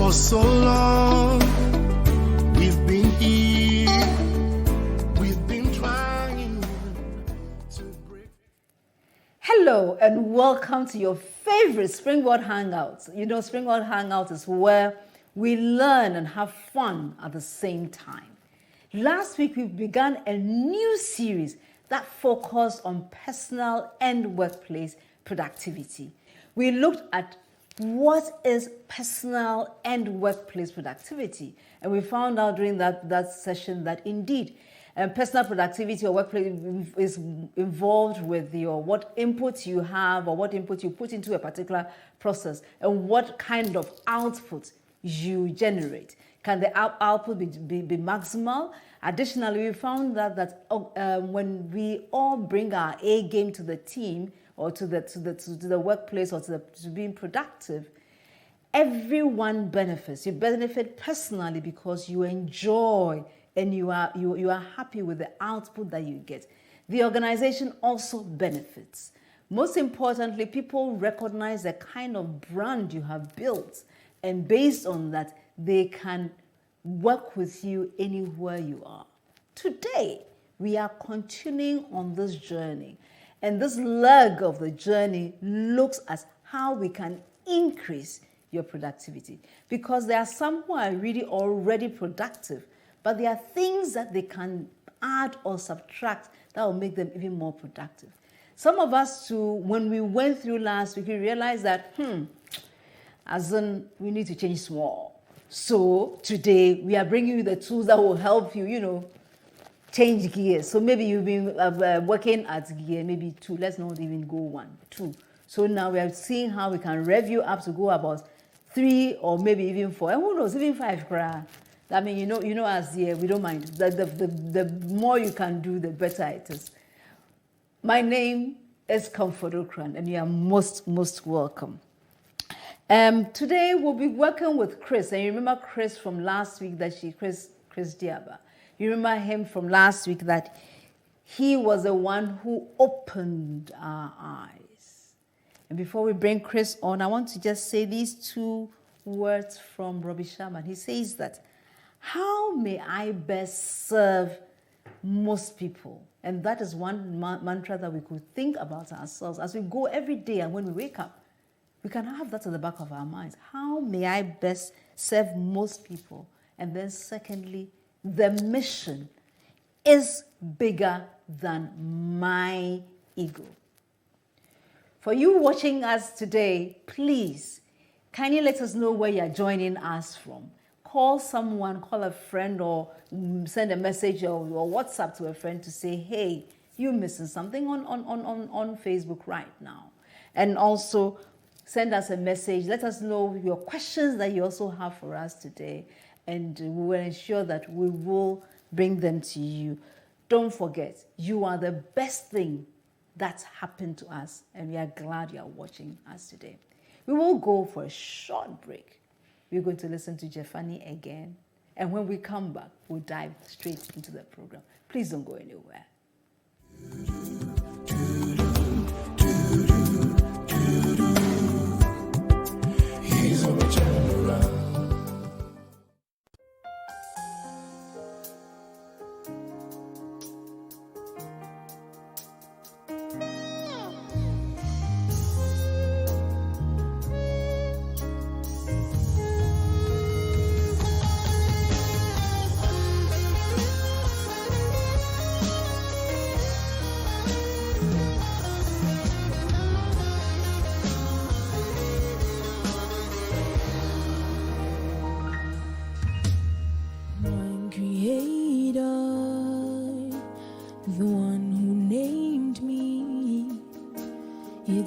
For so long, we've been here, we've been trying to break. Hello and welcome to your favorite Springboard Hangouts. You know, Springboard Hangouts is where we learn and have fun at the same time. Last week, we began a new series that focused on personal and workplace productivity. We looked at what is personal and workplace productivity, and we found out during that session that indeed personal productivity or workplace is involved with what input you have or what input you put into a particular process and what kind of output you generate. Can the output be maximal? Additionally, we found that when we all bring our A game to the team or to the workplace or to being productive, everyone benefits. You benefit personally because you enjoy and you are happy with the output that you get. The organization also benefits. Most importantly, people recognize the kind of brand you have built, and based on that, they can work with you anywhere you are. Today, we are continuing on this journey, and this leg of the journey looks at how we can increase your productivity, because there are some who are really already productive, but there are things that they can add or subtract that will make them even more productive. Some of us too, when we went through last week, we realized that, we need to change small. So today we are bringing you the tools that will help you, change gears. So maybe you've been working at gear, maybe 2. Let's not even go 1, 2. So now we are seeing how we can review up to go about 3 or maybe even 4. And who knows, even 5. I mean, you know, as here, we don't mind. The more you can do, the better it is. My name is Comfort Okran, and you are most welcome. Today we'll be working with Chris, and you remember Chris from last week Chris Diaba. You remember him from last week that he was the one who opened our eyes. And before we bring Chris on, I want to just say these 2 words from Robbie Sharman. He says that, how may I best serve most people? And that is one mantra that we could think about ourselves as we go every day, and when we wake up, we can have that at the back of our minds. How may I best serve most people? And then secondly, the mission is bigger than my ego. For you watching us today, please, can you let us know where you're joining us from? Call someone, call a friend, or send a message or WhatsApp to a friend to say, hey, you're missing something on Facebook right now. And also, send us a message. Let us know your questions that you also have for us today, and we will ensure that we will bring them to you. Don't forget, you are the best thing that's happened to us, and we are glad you are watching us today. We will go for a short break. We're going to listen to Jeffani again, and when we come back, we'll dive straight into the program. Please don't go anywhere.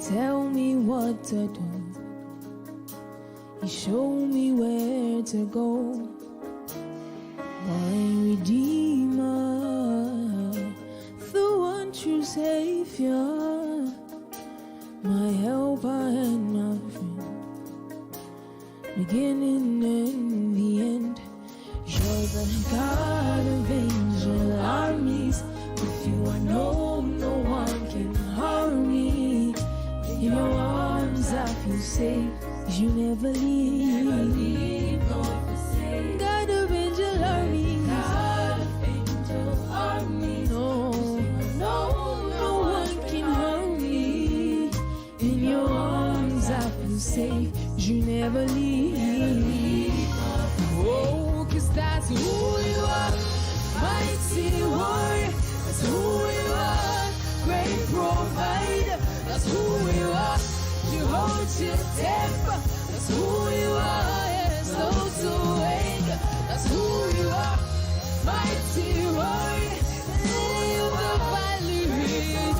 Tell me what to do. You show me where to go. My Redeemer, the one true Savior, my helper and my friend, beginning and the end. You're the God of angel armies. With you I know no one can harm me. In your arms I feel safe. You never leave. God of angel armies. No one can harm me. In your arms I feel safe. You never leave. Oh, 'cause that's who you are. Mighty warrior. That's who you are. Great provider. That's who you are. You hold your temper. That's who you are. Yes, slow to anger. That's who you are. Mighty warrior. You will finally read.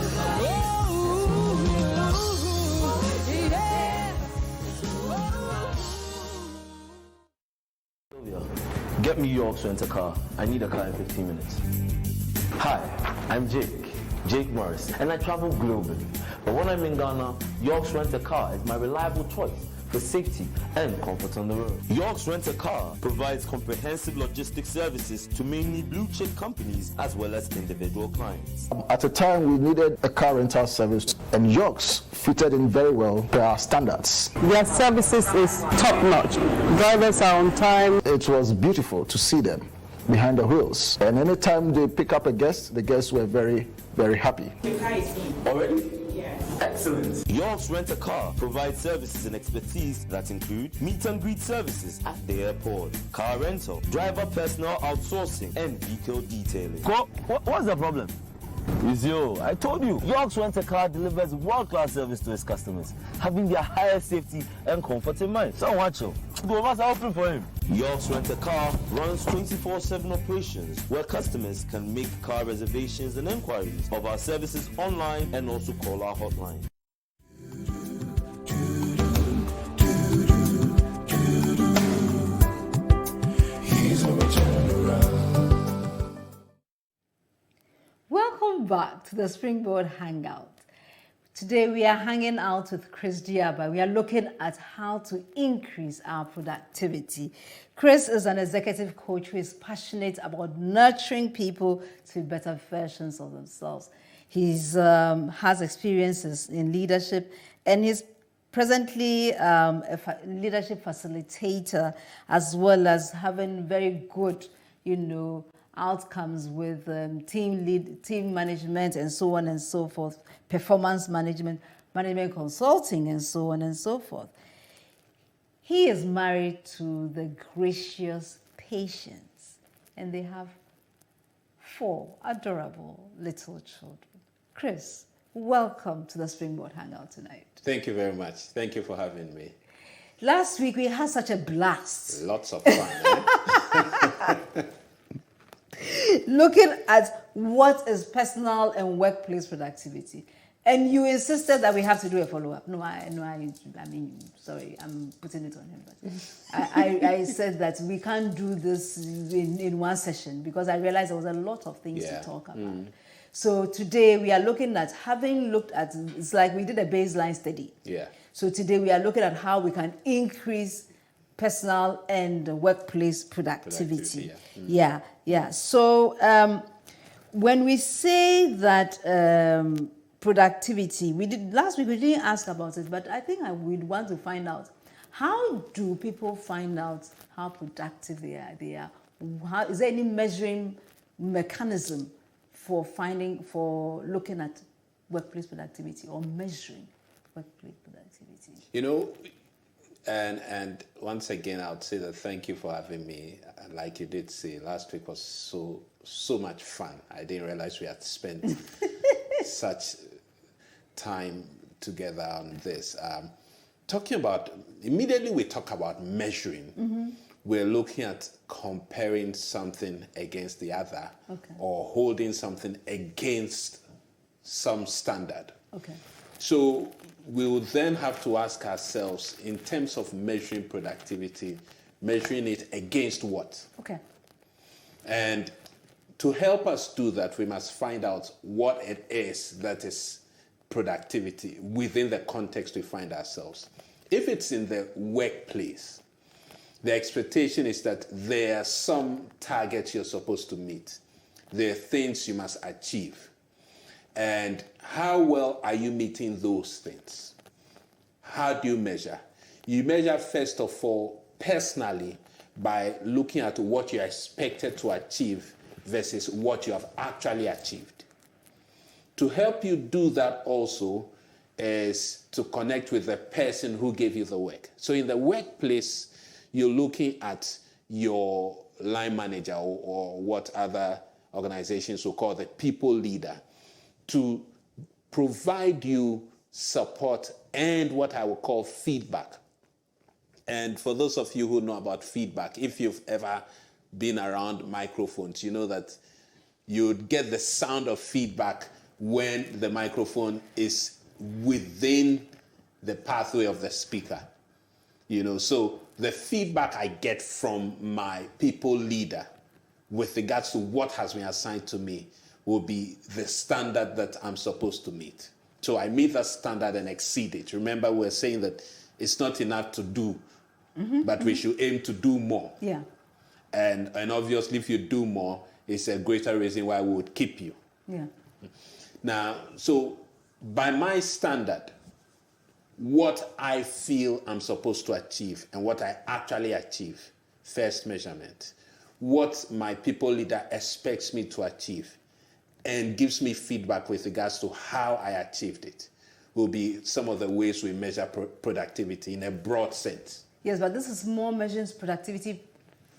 Sylvia, get me York's rent-a-car. I need a car in 15 minutes. Hi, I'm Jake Morris, and I travel globally. But when I'm in Ghana, York's Rent-A-Car is my reliable choice for safety and comfort on the road. York's Rent-A-Car provides comprehensive logistics services to mainly blue-chip companies as well as individual clients. At a time we needed a car rental service, and York's fitted in very well per our standards. Their services is top-notch. Drivers are on time. It was beautiful to see them behind the wheels. And anytime they pick up a guest, the guests were very, very happy. Already? Yes. Excellent. York's Rent-A-Car provides services and expertise that include meet and greet services at the airport, car rental, driver personnel outsourcing, and vehicle detailing. What's the problem? It's you. I told you. York's Rent-A-Car delivers world-class service to its customers, having their highest safety and comfort in mind. So watch you. Go over open for him. York's Rent-A-Car runs 24/7 operations where customers can make car reservations and inquiries of our services online and also call our hotline. He's a turnaround. Welcome back to the Springboard Hangout. Today we are hanging out with Chris Diaba. We are looking at how to increase our productivity. Chris is an executive coach who is passionate about nurturing people to be better versions of themselves. He has experiences in leadership, and he's presently a leadership facilitator, as well as having very good, outcomes with team management and so on and so forth, performance management consulting, and so on and so forth. He is married to the gracious Patience, and they have 4 adorable little children. Chris, welcome to the Springboard Hangout tonight. Thank you very much. Thank you for having me. Last week we had such a blast. Lots of fun. Looking at what is personal and workplace productivity. And you insisted that we have to do a follow-up. I mean, sorry, I'm putting it on him. But I said that we can't do this in one session because I realized there was a lot of things to talk about. So today we are looking at, having looked at, it's like we did a baseline study. Yeah. So today we are looking at how we can increase personal and workplace productivity. Yeah. So when we say that productivity, last week we didn't ask about it, but I think we'd want to find out, how do people find out how productive they are? Is there any measuring mechanism for looking at workplace productivity or measuring workplace productivity? And once again, I would say that thank you for having me. Like you did say, last week was so much fun. I didn't realize we had spent such time together on this. Immediately we talk about measuring. Mm-hmm. We're looking at comparing something against the other, or holding something against some standard. Okay. So we will then have to ask ourselves, in terms of measuring productivity, measuring it against what? Okay. And to help us do that, we must find out what it is that is productivity within the context we find ourselves. If it's in the workplace, the expectation is that there are some targets you're supposed to meet. There are things you must achieve. And how well are you meeting those things? How do you measure? You measure, first of all, personally, by looking at what you're expected to achieve versus what you have actually achieved. To help you do that also is to connect with the person who gave you the work. So in the workplace, you're looking at your line manager or what other organizations will call the people leader to provide you support and what I would call feedback. And for those of you who know about feedback, if you've ever been around microphones, you know that you'd get the sound of feedback when the microphone is within the pathway of the speaker. So the feedback I get from my people leader with regards to what has been assigned to me will be the standard that I'm supposed to meet. So I meet that standard and exceed it. Remember, we're saying that it's not enough to do, but we should aim to do more. Yeah. And obviously, if you do more, it's a greater reason why we would keep you. Yeah. Now, so by my standard, what I feel I'm supposed to achieve and what I actually achieve, first measurement, what my people leader expects me to achieve and gives me feedback with regards to how I achieved it, will be some of the ways we measure productivity in a broad sense. Yes, but this is more measures productivity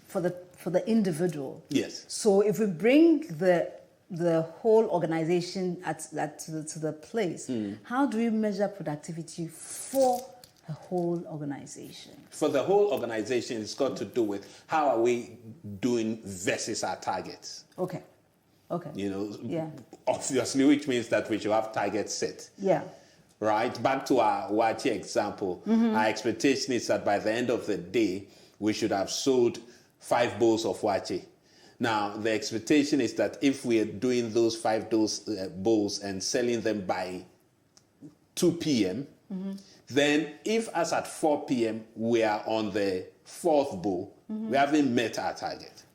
for the individual. Yes. So if we bring the whole organization to the place, how do we measure productivity for the whole organization? For the whole organization, it's got to do with how are we doing versus our targets. Okay. Yeah. Obviously, which means that we should have targets set. Yeah. Right? Back to our Wachi example, our expectation is that by the end of the day, we should have sold 5 bowls of Wachi. Now, the expectation is that if we are doing those 5 bowls and selling them by 2 p.m., then if as at 4 p.m. we are on the 4th bowl, we haven't met our target.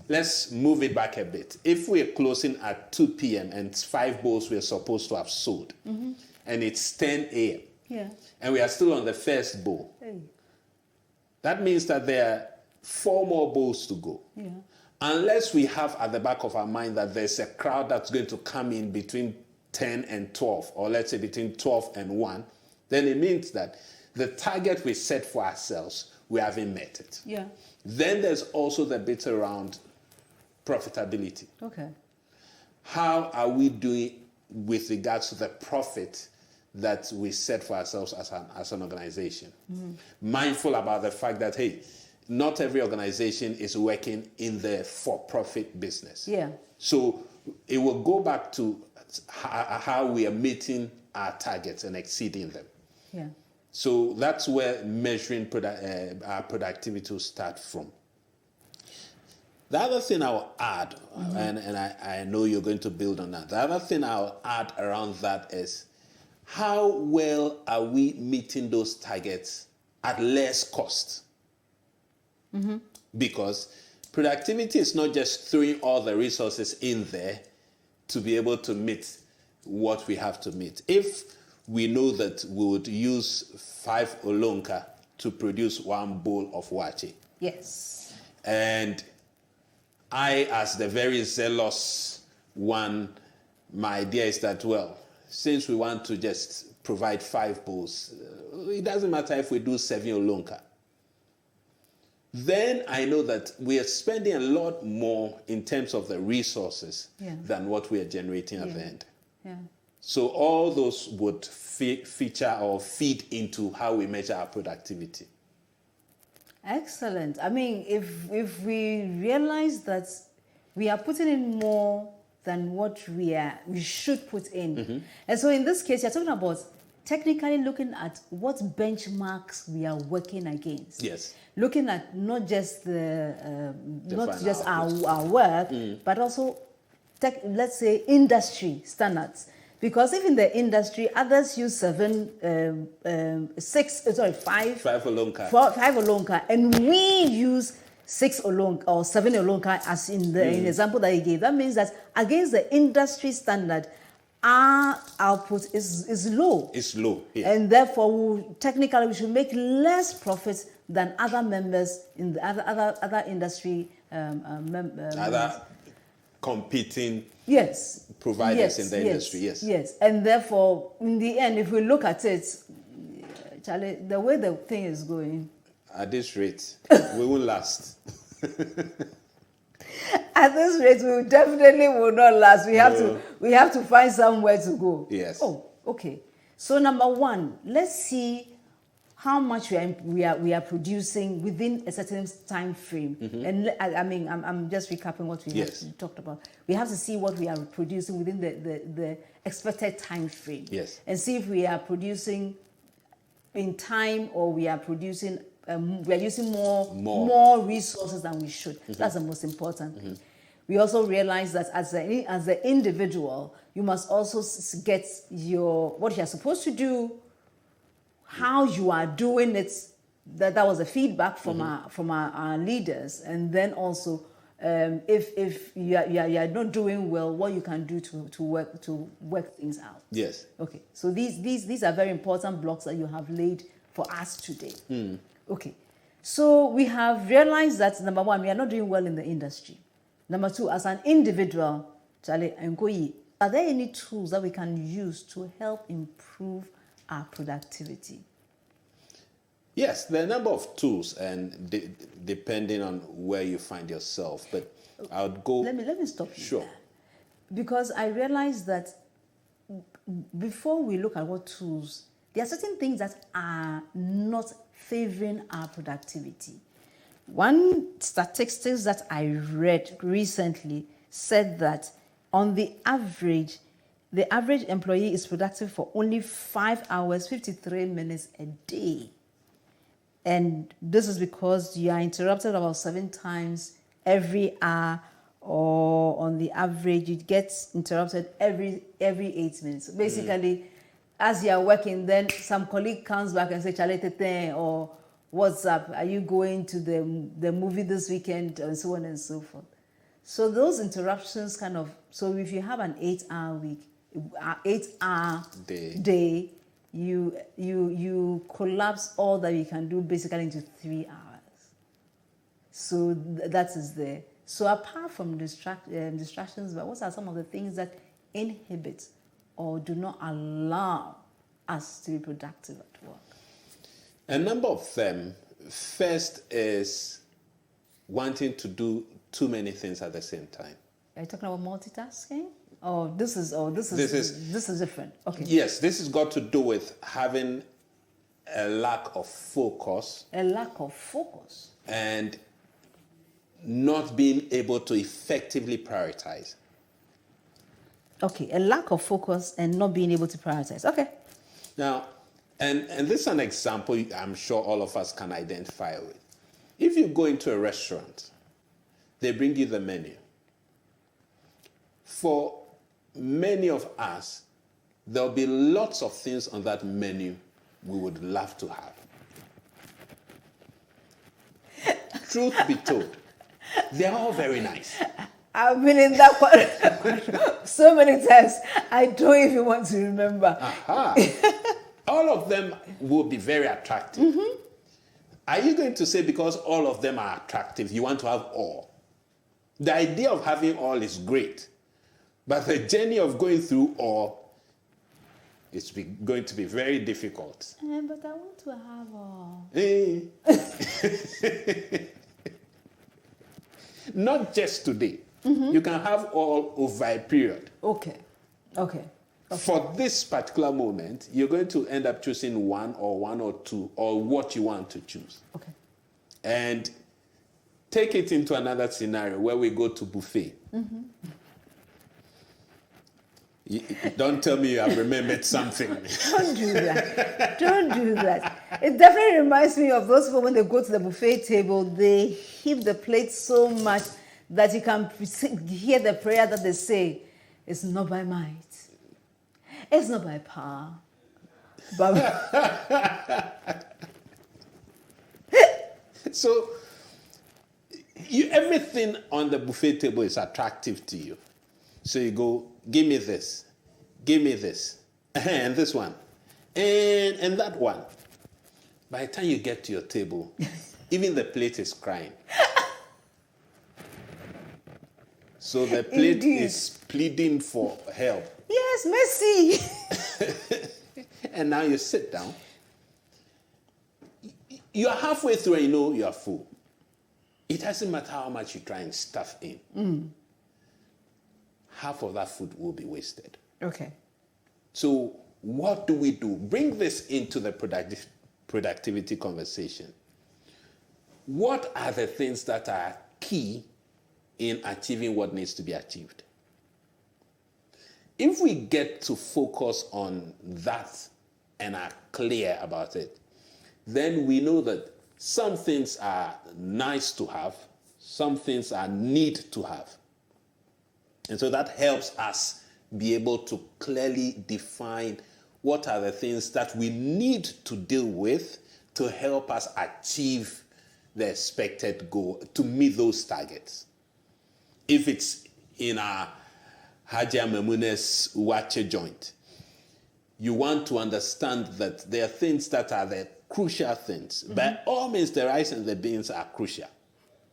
Let's move it back a bit. If we're closing at 2 p.m. and 5 bowls we're supposed to have sold, and it's 10 a.m., Yeah. and we are still on the 1st bowl, that means that there are 4 more bowls to go. Yeah. Unless we have at the back of our mind that there's a crowd that's going to come in between 10 and 12, or let's say between 12 and 1, then it means that the target we set for ourselves, we haven't met it. Yeah. Then there's also the bit around profitability. Okay. How are we doing with regards to the profit that we set for ourselves as an organization? Mindful about the fact that, hey, not every organization is working in the for-profit business. Yeah. So it will go back to how we are meeting our targets and exceeding them. Yeah. So that's where measuring our productivity will start from. The other thing I'll add, and I know you're going to build on that, the other thing I'll add around that is how well are we meeting those targets at less cost? Because productivity is not just throwing all the resources in there to be able to meet what we have to meet. If we know that we would use 5 olonka to produce 1 bowl of Wachi. Yes. And I, as the very zealous one, my idea is that, well, since we want to just provide 5 bowls, it doesn't matter if we do 7 olonka. Then I know that we are spending a lot more in terms of the resources than what we are generating at the end. Yeah. So all those would feature or feed into how we measure our productivity. Excellent. I mean, if we realize that we are putting in more than what we should put in, and so in this case, you're talking about technically looking at what benchmarks we are working against. Yes. Looking at not just our work, but also let's say industry standards. Because if in the industry others use 5 olonka. 5 olonka, and we use 6 olonka or 7 olonka, as in the example that you gave, that means that against the industry standard, our output is low. It's low. Yeah. And therefore, technically, we should make less profits than other members in the other industry. Other competing Yes. providers in the industry. Yes. Yes. And therefore, in the end, if we look at it, Charlie, the way the thing is going, At this rate, we will last. at this rate, we definitely will not last. We have to find somewhere to go. Yes. Oh, okay. So number one, let's see how much we are producing within a certain time frame. And I mean, I'm just recapping what we Yes. have talked about. We have to see what we are producing within the expected time frame. Yes. And see if we are producing in time or we are producing we are using more resources than we should. That's the most important thing. We also realize that as an individual, you must also get what you're supposed to do, how you are doing it. That was a feedback from our leaders, and then also if you are not doing well, what you can do to work things out. Yes. Okay, so these are very important blocks that you have laid for us today. Okay, so we have realized that number one, we are not doing well in the industry. Number two, as an individual, Charlie Nkoyi, are there any tools that we can use to help improve our productivity? Yes, there are a number of tools, and depending on where you find yourself. But I would go. Let me stop you. Sure. There. Because I realized that before we look at what tools, there are certain things that are not favoring our productivity. One statistics that I read recently said that on the average employee is productive for only 5 hours, 53 minutes a day. And this is because you are interrupted about 7 times every hour, or on the average, it gets interrupted every 8 minutes. Basically, as you are working, then some colleague comes back and says, Charlie, or what's up? Are you going to the movie this weekend? And so on and so forth. So those interruptions so if you have an 8-hour week, 8-hour day, you collapse all that you can do basically into 3 hours. So that is there. So apart from distractions, but what are some of the things that inhibit or do not allow us to be productive at work? A number of them. First is wanting to do too many things at the same time. Are you talking about multitasking? This is different. Okay. Yes, this has got to do with having a lack of focus. A lack of focus. And not being able to effectively prioritize. Okay, a lack of focus and not being able to prioritize. Okay. Now, and this is an example I'm sure all of us can identify with. If you go into a restaurant, they bring you the menu. For many of us, there'll be lots of things on that menu we would love to have. Truth be told, they're all very nice. I've been in that so many times, I don't even want to remember. All of them will be very attractive. Are you going to say because all of them are attractive, you want to have all? The idea of having all is great, but the journey of going through all is going to be very difficult. But I want to have all. Not just today. You can have all over a period. Okay. For this particular moment, you're going to end up choosing one or two, or what you want to choose. Okay. And take it into another scenario where we go to buffet. Don't tell me you have remembered something. Don't do that. Don't do that. It definitely reminds me of those people when they go to the buffet table, they heap the plate so much that you can hear the prayer that they say, it's not by might, it's not by power, but So, everything on the buffet table is attractive to you. So you go, give me this, give me this, and this one, and that one. By the time you get to your table, even the plate is crying. So the plate is pleading for help. Yes, mercy. And now you sit down. You are halfway through and you know you are full. It doesn't matter how much you try and stuff in. Half of that food will be wasted. Okay. So what do we do? Bring this into the productivity conversation. What are the things that are key in achieving what needs to be achieved? If we get to focus on that and are clear about it, then we know that some things are nice to have, some things are need to have. And so that helps us be able to clearly define what are the things that we need to deal with to help us achieve the expected goal, to meet those targets. If it's in our Haja Memune's Wache joint, you want to understand that there are things that are the crucial things. By all means, the rice and the beans are crucial.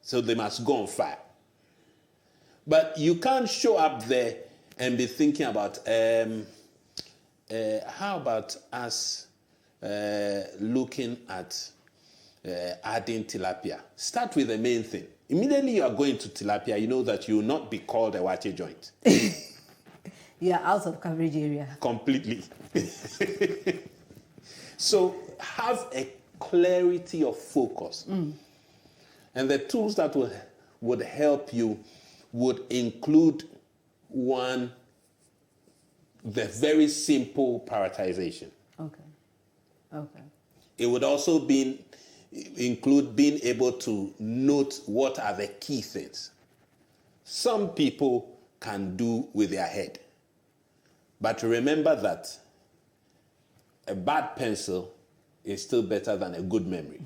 So they must go on fire. But you can't show up there and be thinking about, how about us looking at adding tilapia? Start with the main thing. Immediately you are going to tilapia, you know that you will not be called a wache joint. You are out of coverage area. Completely. So have a clarity of focus. And the tools that would help you would include one, the very simple prioritization. Okay. It would also include being able to note what are the key things. Some people can do with their head. But remember that a bad pencil is still better than a good memory.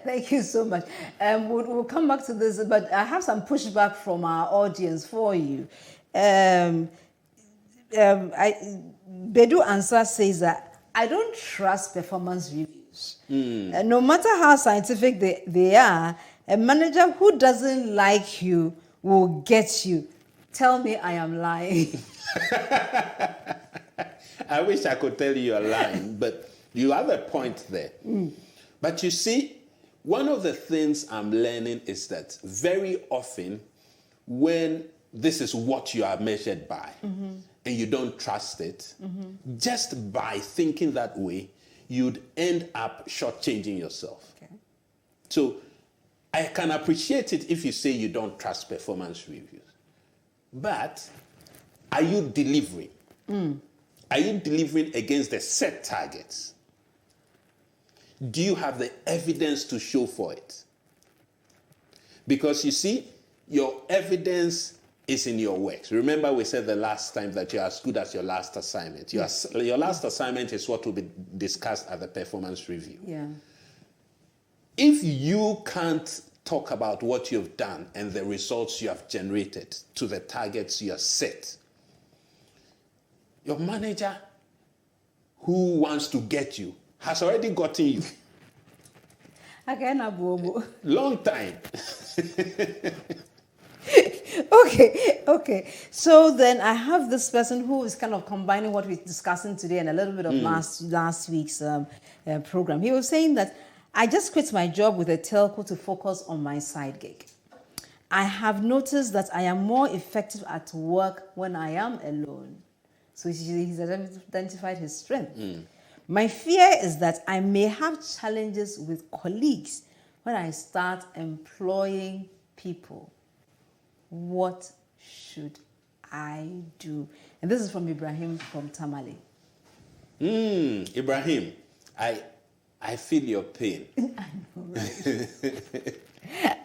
Thank you so much. We'll come back to this, but I have some pushback from our audience for you. Bedu Answer says that I don't trust performance reviews. No matter how scientific they are, a manager who doesn't like you will get you. Tell me I am lying. I wish I could tell you you're lying, but you have a point there. But you see, one of the things I'm learning is that very often when this is what you are measured by and you don't trust it, just by thinking that way, you'd end up shortchanging yourself. Okay. So I can appreciate it if you say you don't trust performance reviews. But are you delivering? Are you delivering against the set targets? Do you have the evidence to show for it? Because you see, your evidence is in your works. Remember we said the last time that you're as good as your last assignment. Your last assignment is what will be discussed at the performance review. Yeah. If you can't talk about what you've done and the results you have generated to the targets you have set, your manager who wants to get you has already gotten you. Long time. Okay. So then I have this person who is kind of combining what we're discussing today and a little bit of last week's program. He was saying that I just quit my job with a telco to focus on my side gig. I have noticed that I am more effective at work when I am alone. So he's identified his strength. My fear is that I may have challenges with colleagues when I start employing people. What should I do? And this is from Ibrahim from Tamale. Ibrahim, I feel your pain. I know, right?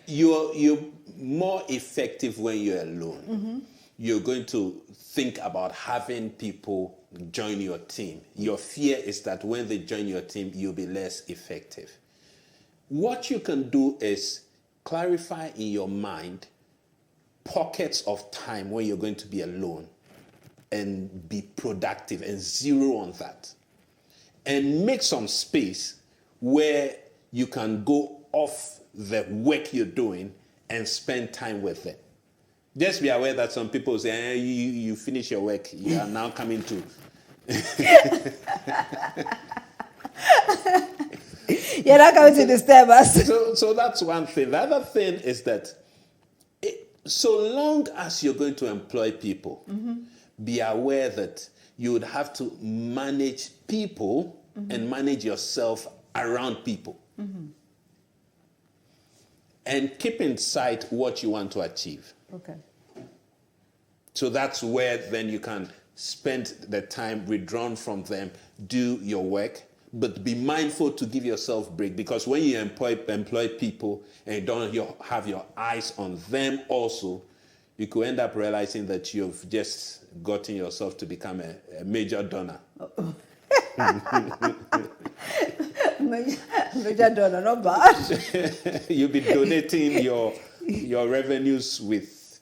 You're more effective when you're alone. You're going to think about having people join your team. Your fear is that when they join your team, you'll be less effective. What you can do is clarify in your mind pockets of time where you're going to be alone and be productive and zero on that. And make some space where you can go off the work you're doing and spend time with them. Just be aware that some people say, you finish your work, you are now coming to. You're not going to disturb us. So that's one thing. The other thing is that so long as you're going to employ people, be aware that you would have to manage people and manage yourself around people. And keep in sight what you want to achieve. Okay. So that's where then you can spend the time withdrawn from them, do your work, but be mindful to give yourself a break, because when you employ people and you don't have your eyes on them also, you could end up realizing that you've just gotten yourself to become a major donor. Major donor, not bad. You'll be donating your revenues with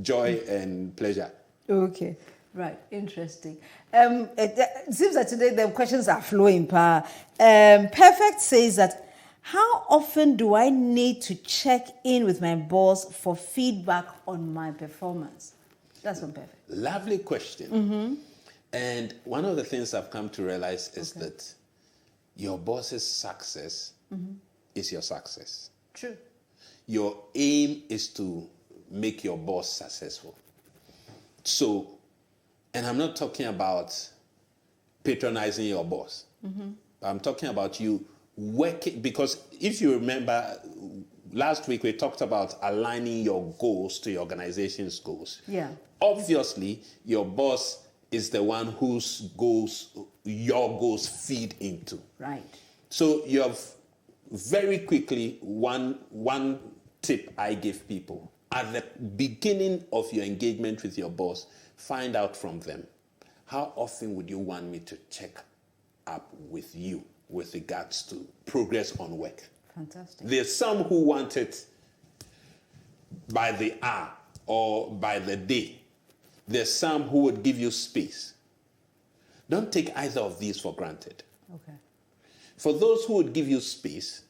joy and pleasure. Okay, right, interesting. It seems that today the questions are flowing. Perfect says that, how often do I need to check in with my boss for feedback on my performance? That's from Perfect. Lovely question. And one of the things I've come to realize is that your boss's success is your success. True. Your aim is to make your boss successful. So, and I'm not talking about patronizing your boss. I'm talking about you working, because if you remember, last week we talked about aligning your goals to your organization's goals. Yeah. Obviously, your boss is the one whose goals your goals feed into. Right. So you have very quickly one tip I give people. At the beginning of your engagement with your boss, find out from them, how often would you want me to check up with you with regards to progress on work? Fantastic. There's some who want it by the hour or by the day. There's some who would give you space. Don't take either of these for granted. Okay. For those who would give you space,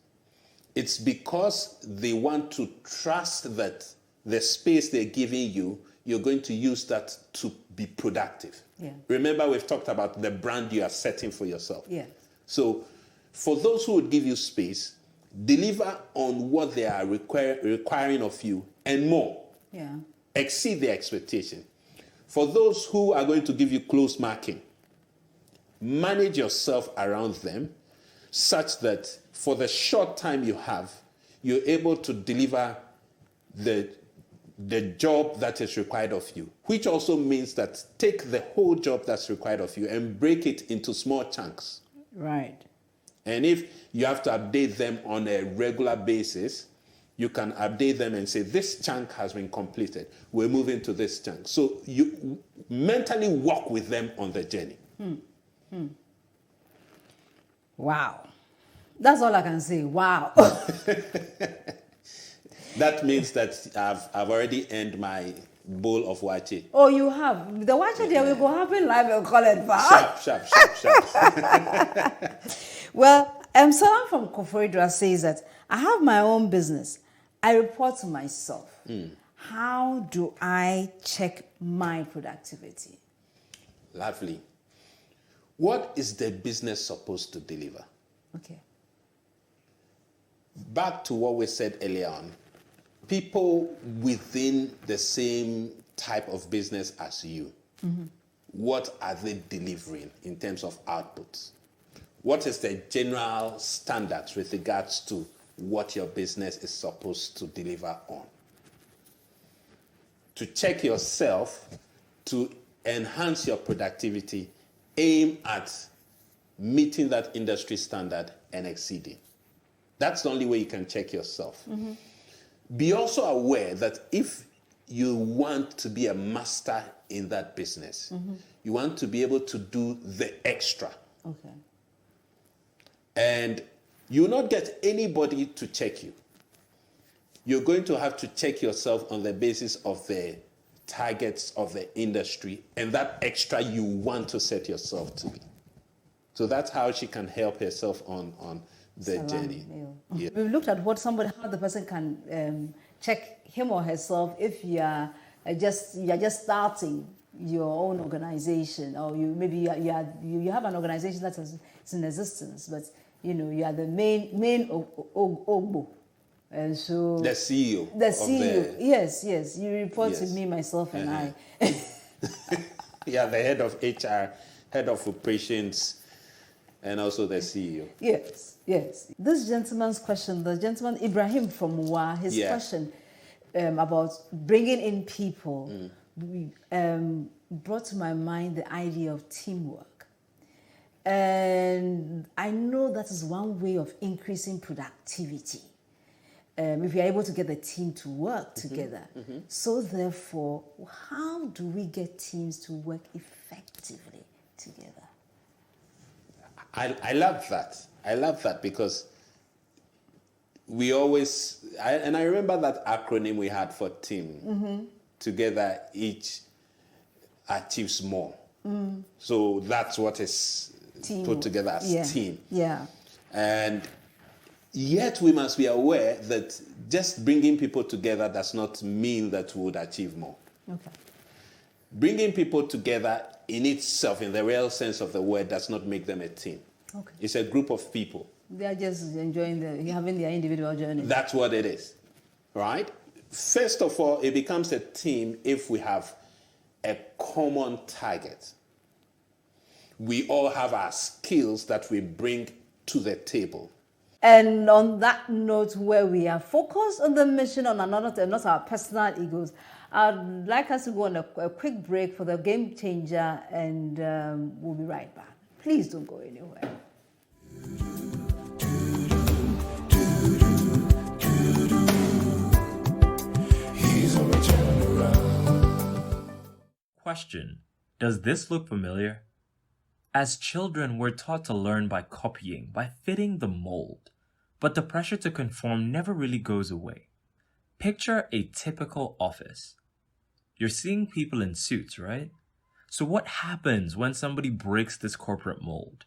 it's because they want to trust that the space they're giving you, you're going to use that to be productive. Yeah. Remember, we've talked about the brand you are setting for yourself. Yeah. So for those who would give you space, deliver on what they are requiring of you and more. Yeah. Exceed their expectation. For those who are going to give you close marking, manage yourself around them such that for the short time you have, you're able to deliver the job that is required of you, which also means that take the whole job that's required of you and break it into small chunks. Right. And if you have to update them on a regular basis, you can update them and say, this chunk has been completed. We're moving to this chunk. So you mentally walk with them on the journey. Wow. That's all I can say. Wow. That memes that I've already earned my bowl of wache. Oh, you have. The watch there will go happen live and call it back. Sharp. Well, someone from Koforidra says that I have my own business. I report to myself. How do I check my productivity? Lovely. What is the business supposed to deliver? Okay. Back to what we said earlier on. People within the same type of business as you, what are they delivering in terms of outputs? What is the general standards with regards to what your business is supposed to deliver on? To check yourself, to enhance your productivity, aim at meeting that industry standard and exceeding. That's the only way you can check yourself. Be also aware that if you want to be a master in that business, you want to be able to do the extra. Okay. And you will not get anybody to check you. you're going to have to check yourself on the basis of the targets of the industry and that extra you want to set yourself to be. So that's how she can help herself on the journey. Yeah. We've looked at how the person can check him or herself if you're just starting your own organization, or you have an organization that is in existence, but you are the main ogbo, and so the CEO. Yes, you report to me, myself, and I. Yeah, the head of HR, head of operations, and also the CEO. Yes. This gentleman's question, the gentleman Ibrahim from Wa, his question about bringing in people brought to my mind the idea of teamwork. And I know that is one way of increasing productivity. If you're able to get the team to work together. So therefore, how do we get teams to work effectively together? I love that. I love that because we always, I remember that acronym we had for team. Together, each achieves more. So that's what is put together as team. Yeah. And yet we must be aware that just bringing people together does not mean that we would achieve more. Okay. Bringing people together in itself, in the real sense of the word, does not make them a team. Okay. It's a group of people. They are just having their individual journey. That's what it is, right? First of all, it becomes a team if we have a common target. We all have our skills that we bring to the table. And on that note, where we are focused on the mission, on another, not our personal egos, I'd like us to go on a quick break for the game changer, and we'll be right back. Please don't go anywhere. He's a turnaround. Question: does this look familiar? As children, we're taught to learn by copying, by fitting the mold. But the pressure to conform never really goes away. Picture a typical office. You're seeing people in suits, right? So what happens when somebody breaks this corporate mold?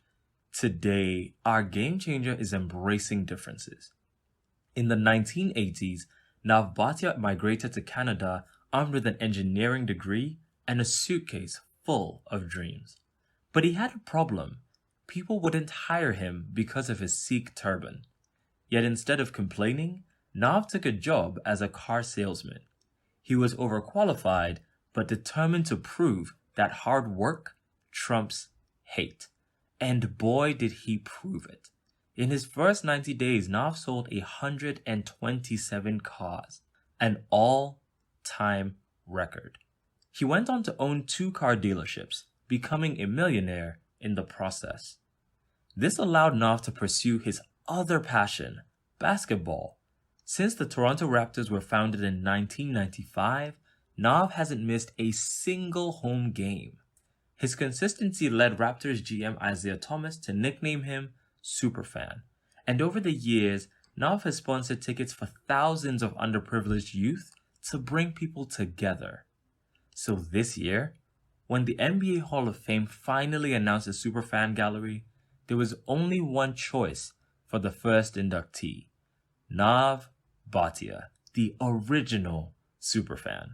Today, our game changer is embracing differences. In the 1980s, Nav Bhatia migrated to Canada armed with an engineering degree and a suitcase full of dreams. But he had a problem. People wouldn't hire him because of his Sikh turban. Yet instead of complaining, Nav took a job as a car salesman. He was overqualified, but determined to prove that hard work trumps hate. And boy, did he prove it. In his first 90 days, Nav sold 127 cars, an all-time record. He went on to own 2 car dealerships, becoming a millionaire in the process. This allowed Nav to pursue his other passion, basketball. Since the Toronto Raptors were founded in 1995, Nav hasn't missed a single home game. His consistency led Raptors GM Isaiah Thomas to nickname him Superfan. And over the years, Nav has sponsored tickets for thousands of underprivileged youth to bring people together. So this year, when the NBA Hall of Fame finally announced a Superfan gallery, there was only one choice for the first inductee, Nav Bhatia, the original Superfan.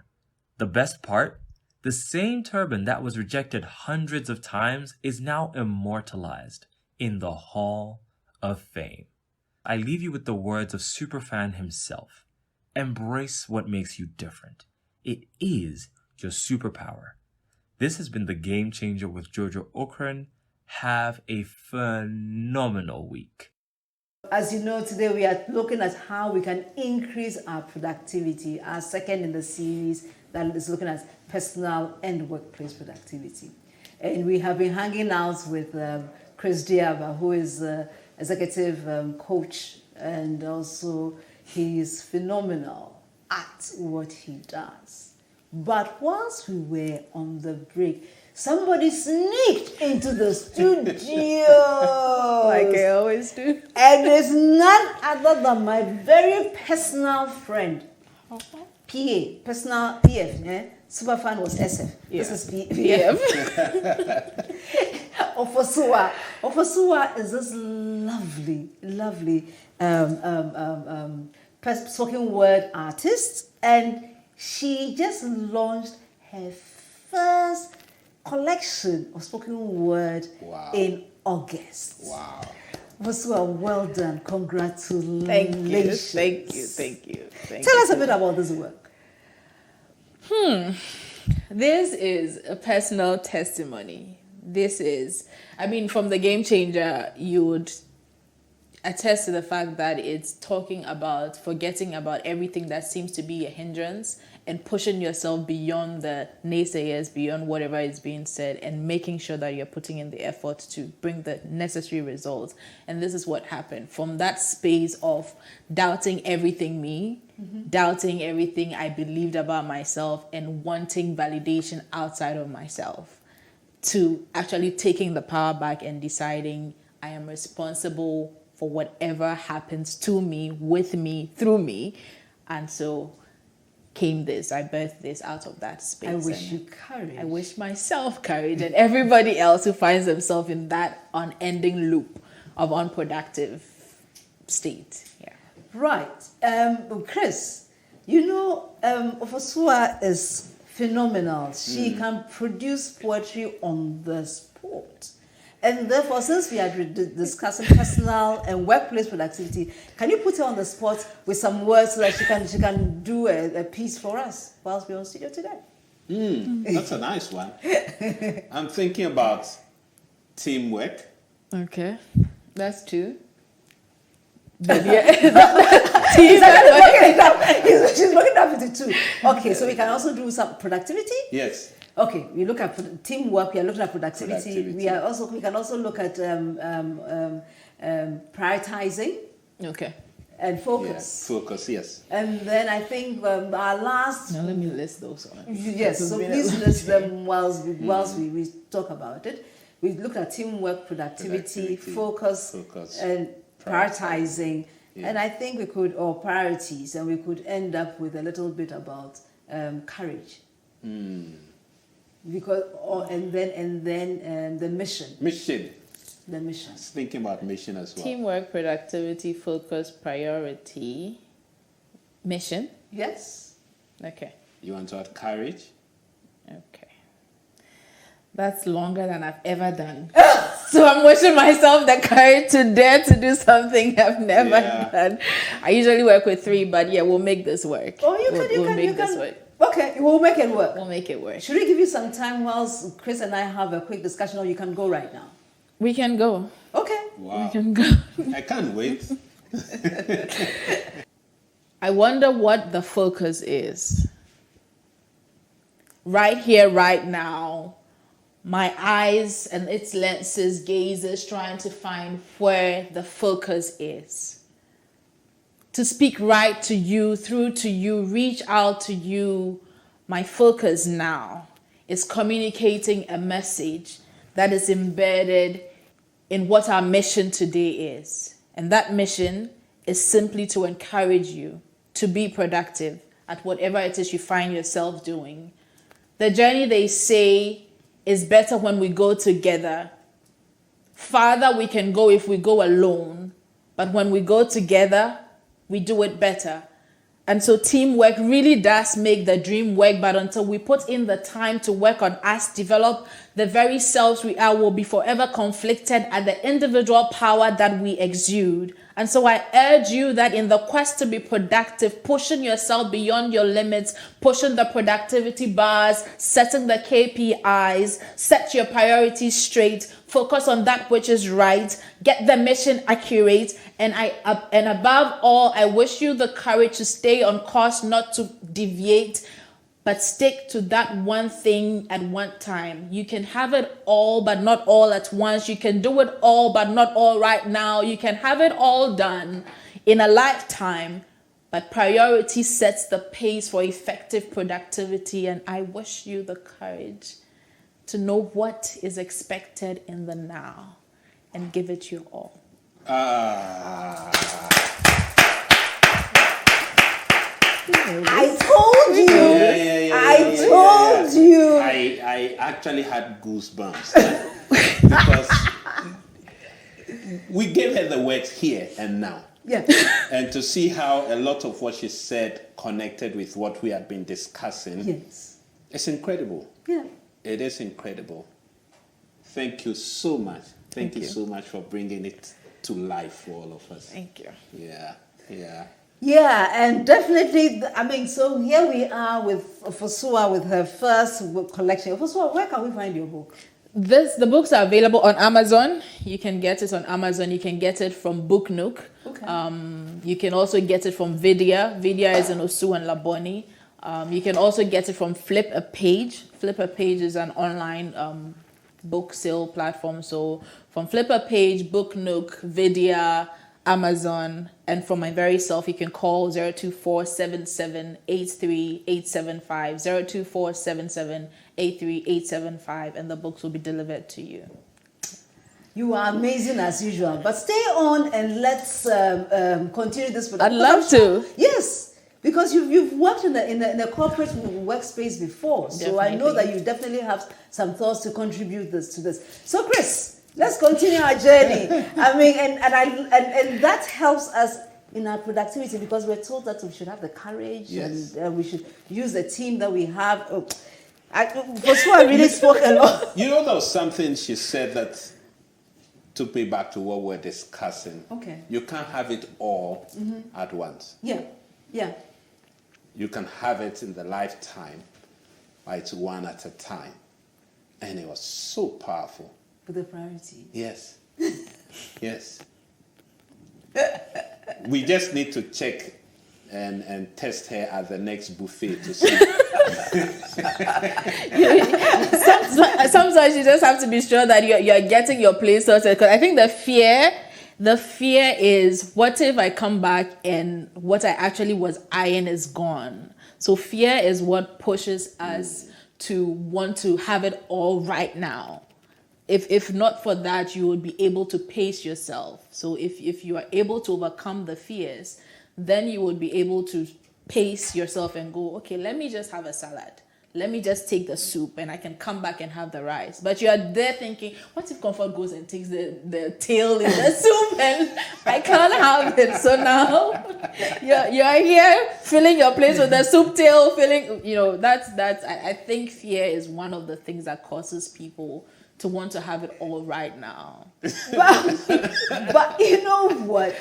The best part? The same turban that was rejected hundreds of times is now immortalized in the Hall of Fame. I leave you with the words of Superfan himself. Embrace what makes you different. It is your superpower. This has been the Game Changer with Jojo Okran. Have a phenomenal week. As you know, today we are looking at how we can increase our productivity, our second in the series that is looking at personal and workplace productivity. And we have been hanging out with Chris Diaba, who is executive coach, and also he is phenomenal at what he does. But whilst we were on the break, somebody sneaked into the studio. Like I always always do. And it's none other than my very personal friend, PA, personal PF. Superfan was SF. Yeah. This is PF. Ofosua is this lovely spoken word artist, and she just launched her first collection of spoken word in August. Wow. Ofosua, well done. Congratulations. Thank you. Tell us a bit about this work. This is a personal testimony. This is, from the Game Changer, you would attest to the fact that it's talking about forgetting about everything that seems to be a hindrance and pushing yourself beyond the naysayers, beyond whatever is being said, and making sure that you're putting in the effort to bring the necessary results. And this is what happened. From that space of doubting everything doubting everything I believed about myself, and wanting validation outside of myself, to actually taking the power back and deciding I am responsible for whatever happens to me, with me, through me. And so came this. I birthed this out of that space. I wish you courage. I wish myself courage, and everybody else who finds themselves in that unending loop of unproductive state. Yeah. Right. Chris, Ofosua is phenomenal. She can produce poetry on the spot. And therefore, since we are discussing personal and workplace productivity, can you put her on the spot with some words so that she can do a piece for us whilst we're on studio today? That's a nice one. I'm thinking about teamwork. Okay. That's two. She's looking up into two. Okay, so we can also do some productivity. Yes. Okay, we look at teamwork. We are looking at productivity. We can also look at prioritizing. Okay. And focus. Yeah, focus, yes. And then I think our last. Now let me list those ones. Yes, so please list them whilst we talk about it. We looked at teamwork, productivity, focus, and prioritizing. Yeah. And I think we could, or priorities, and we could end up with a little bit about courage. Because, and then the mission. The mission. I was thinking about mission as well. Teamwork, productivity, focus, priority, mission. Yes. Okay. You want to add courage? Okay. That's longer than I've ever done. So I'm wishing myself the courage to dare to do something I've never done. I usually work with 3, but yeah, we'll make this work. Oh, we'll make this work. Okay, we'll make it work. We'll make it work. Should we give you some time whilst Chris and I have a quick discussion, or you can go right now? We can go. Okay. Wow. We can go. I can't wait. I wonder what the focus is. Right here, right now, my eyes and its lenses, gazes, trying to find where the focus is. To speak right to you, through to you, reach out to you. My focus now is communicating a message that is embedded in what our mission today is. And that mission is simply to encourage you to be productive at whatever it is you find yourself doing. The journey, they say, is better when we go together. Farther we can go if we go alone, but when we go together, we do it better. And so teamwork really does make the dream work, but until we put in the time to work on us, develop the very selves we are, will be forever conflicted at the individual power that we exude. And so I urge you that in the quest to be productive, pushing yourself beyond your limits, pushing the productivity bars, setting the KPIs, set your priorities straight, focus on that which is right, get the mission accurate, and above all, I wish you the courage to stay on course, not to deviate, but stick to that one thing at one time. You can have it all, but not all at once. You can do it all, but not all right now. You can have it all done in a lifetime, but priority sets the pace for effective productivity. And I wish you the courage to know what is expected in the now and give it your all. I told you. I told you. I actually had goosebumps because we gave her the words here and now. Yeah. And to see how a lot of what she said connected with what we had been discussing, Yes. it's incredible. Yeah. It is incredible. Thank you so much. Thank you so much for bringing it to life for all of us. Thank you. Yeah, yeah. Yeah, and definitely, I mean, so here we are with Fosua with her first collection. Fosua, where can we find your book? The books are available on Amazon. You can get it on Amazon. You can get it from Book Nook. Okay. You can also get it from Vidya. Vidya is in Osu and Laboni. You can also get it from Flip a Page. Flip a Page is an online book sale platform. So from Flip a Page, Book Nook, Vidya, Amazon, and for my very self, you can call 02477838875, 02477838875, and the books will be delivered to you. You are amazing as usual. But stay on and let's continue this. I'd love to. Yes, because you've worked in the corporate workspace before, so I know that you definitely have some thoughts to contribute to this. So, Chris, let's continue our journey. I mean, and that helps us in our productivity because we're told that we should have the courage and we should use the team that we have. I really spoke a lot. You know, there was something she said that took me back to what we're discussing. Okay. You can't have it all at once. Yeah, yeah. You can have it in the lifetime, but it's one at a time. And it was so powerful. With the priority. Yes. Yes. We just need to check and test her at the next buffet to see. Sometimes you just have to be sure that you're getting your place sorted. Because I think the fear is, what if I come back and what I actually was eyeing is gone? So fear is what pushes us to want to have it all right now. If not for that, you would be able to pace yourself. So if you are able to overcome the fears, then you would be able to pace yourself and go, okay, let me just have a salad. Let me just take the soup and I can come back and have the rice. But you are there thinking, what if Comfort goes and takes the tail in the soup and I can't have it? So now you're here filling your place with the soup tail, that's I think fear is one of the things that causes people to want to have it all right now. But you know what?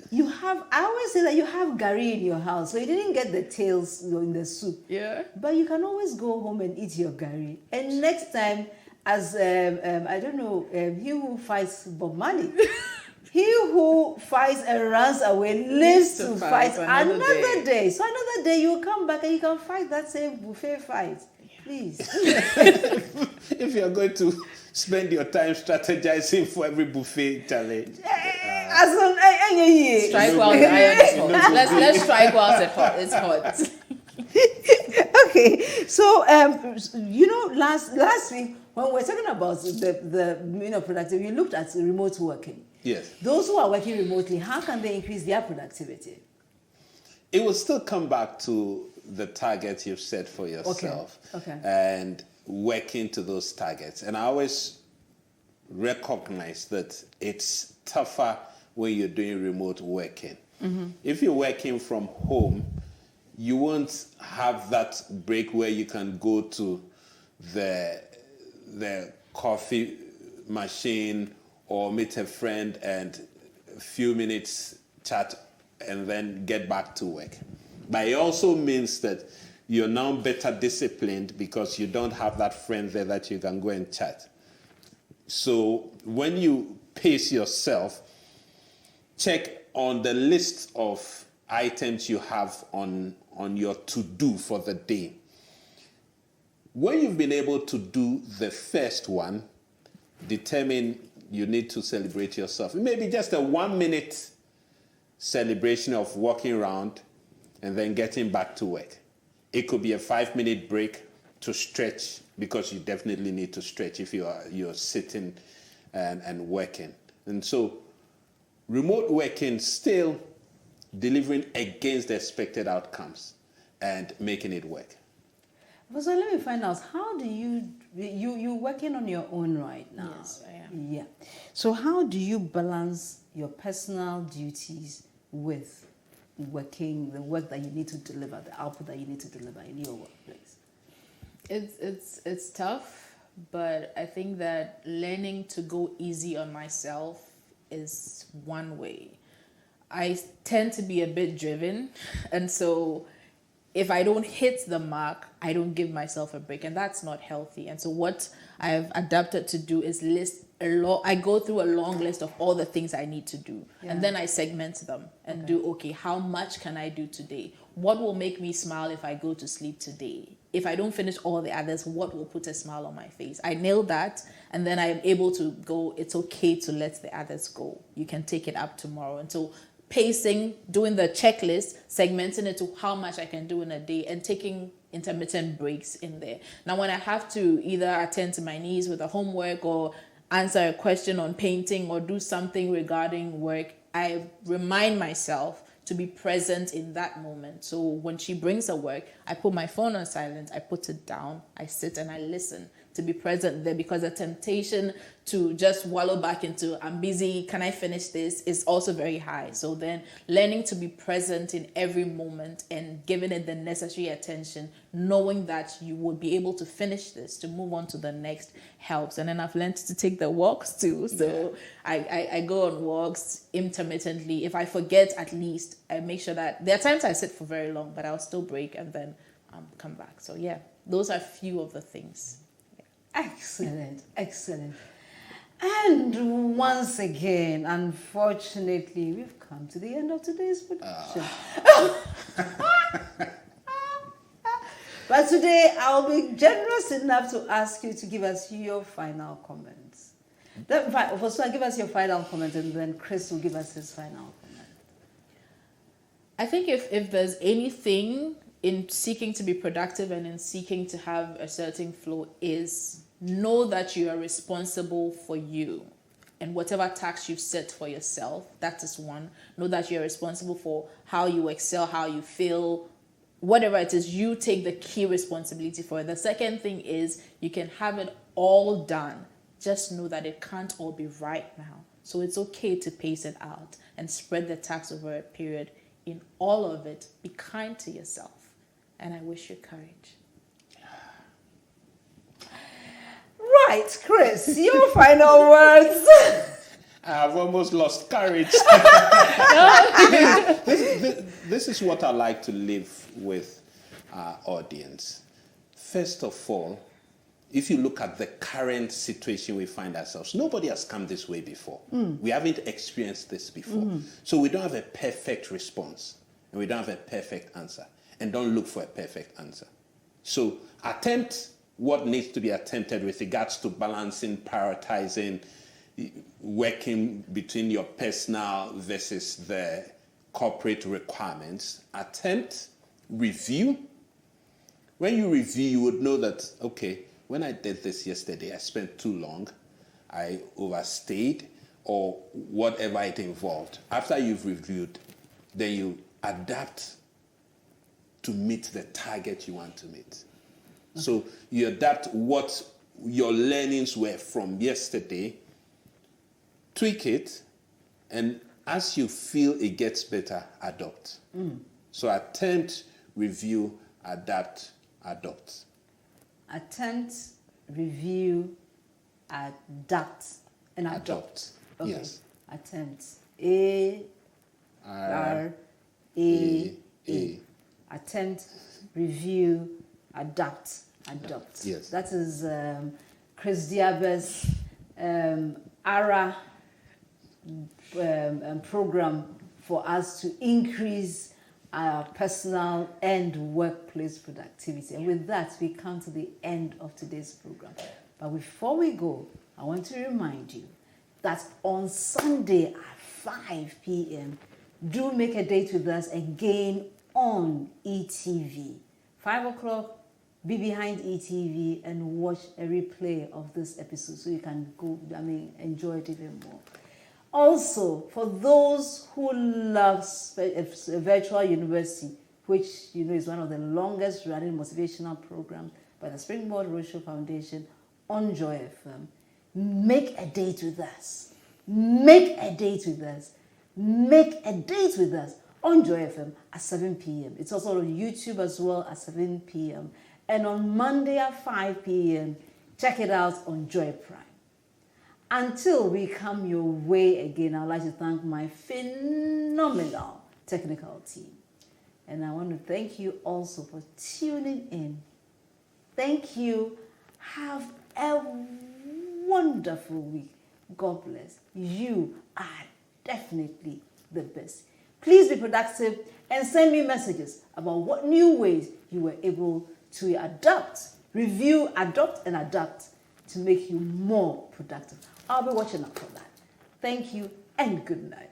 I always say that you have gari in your house, so you didn't get the tails in the soup. Yeah. But you can always go home and eat your gari. And next time, as I don't know, he who fights Bob Marley, he who fights and runs away lives to fight another day. So another day you come back and you can fight that same buffet fight. Please. If you're going to spend your time strategizing for every buffet challenge. Strike while the iron is hot. Let's strike while it's hot. Okay, so last week when we were talking about the productivity, we looked at remote working. Yes. Those who are working remotely, how can they increase their productivity? It will still come back to the targets you've set for yourself. Okay. And working to those targets. And I always recognize that it's tougher when you're doing remote working. Mm-hmm. If you're working from home, you won't have that break where you can go to the coffee machine or meet a friend and a few minutes chat and then get back to work. But it also means that you're now better disciplined because you don't have that friend there that you can go and chat. So when you pace yourself, check on the list of items you have on your to-do for the day. When you've been able to do the first one, determine you need to celebrate yourself. It may be just a 1-minute celebration of walking around and then getting back to work. It could be a 5-minute break to stretch, because you definitely need to stretch if you're sitting and working. And so remote working still delivering against the expected outcomes and making it work. So let me find out, how do you're working on your own right now? Yes, I am. Yeah. So how do you balance your personal duties with working, the work that you need to deliver, the output that you need to deliver in your workplace? It's tough, but I think that learning to go easy on myself is one way. I tend to be a bit driven, and so if I don't hit the mark, I don't give myself a break, and that's not healthy. And so what I've adapted to do is I go through a long list of all the things I need to do, and then I segment them and do, okay, how much can I do today? What will make me smile if I go to sleep today? If I don't finish all the others, what will put a smile on my face? I nail that, and then I am able to go, it's okay to let the others go. You can take it up tomorrow. And so pacing, doing the checklist, segmenting it to how much I can do in a day, and taking intermittent breaks in there. Now, when I have to either attend to my niece with a homework or answer a question on painting or do something regarding work, I remind myself to be present in that moment. So when she brings her work, I put my phone on silent, I put it down, I sit and I listen to be present there, because the temptation to just wallow back into, I'm busy, can I finish this, is also very high. So then learning to be present in every moment and giving it the necessary attention, knowing that you will be able to finish this, to move on to the next, helps. And then I've learned to take the walks too. So I go on walks intermittently. If I forget, at least I make sure that there are times I sit for very long, but I'll still break and then come back. So yeah, those are a few of the things. Excellent, excellent. And once again, unfortunately, we've come to the end of today's production. But today, I'll be generous enough to ask you to give us your final comments. First, give us your final comment, and then Chris will give us his final comment. I think if there's anything in seeking to be productive and in seeking to have a certain flow, is know that you are responsible for you and whatever task you've set for yourself. That is one. Know that you're responsible for how you excel, how you feel, whatever it is, you take the key responsibility for it. The second thing is you can have it all done. Just know that it can't all be right now. So it's okay to pace it out and spread the tasks over a period. In all of it, be kind to yourself. And I wish you courage. Right, Chris, your final words. I've almost lost courage. This is what I like to leave with our audience. First of all, if you look at the current situation we find ourselves, nobody has come this way before. We haven't experienced this before. So we don't have a perfect response, and we don't have a perfect answer, and don't look for a perfect answer. So attempt what needs to be attempted with regards to balancing, prioritizing, working between your personal versus the corporate requirements. Attempt, review. When you review, you would know that, okay, when I did this yesterday, I spent too long, I overstayed, or whatever it involved. After you've reviewed, then you adapt to meet the target you want to meet. So you adapt what your learnings were from yesterday, tweak it, and as you feel it gets better, adopt. So attempt, review, adapt, adopt. Attempt, review, adapt, and adopt. Okay. Yes. Attempt. A-R-A-A. Attempt, review, adapt, adopt. Yes. That is Chris Diaba's ARA program for us to increase our personal and workplace productivity. And with that, we come to the end of today's program. But before we go, I want to remind you that on Sunday at 5 p.m., do make a date with us again on ETV. 5 o'clock, be behind ETV and watch a replay of this episode so you can go, enjoy it even more. Also, for those who love virtual university, which is one of the longest running motivational programs by the Springboard Roadshow Foundation on Joy FM, make a date with us. Make a date with us. Make a date with us on Joy FM at 7 p.m. It's also on YouTube as well at 7 p.m. And on Monday at 5 p.m., check it out on Joy Prime. Until we come your way again, I'd like to thank my phenomenal technical team. And I want to thank you also for tuning in. Thank you. Have a wonderful week. God bless. You are definitely the best. Please be productive and send me messages about what new ways you were able to adapt, review, adopt, and adapt to make you more productive. I'll be watching out for that. Thank you and good night.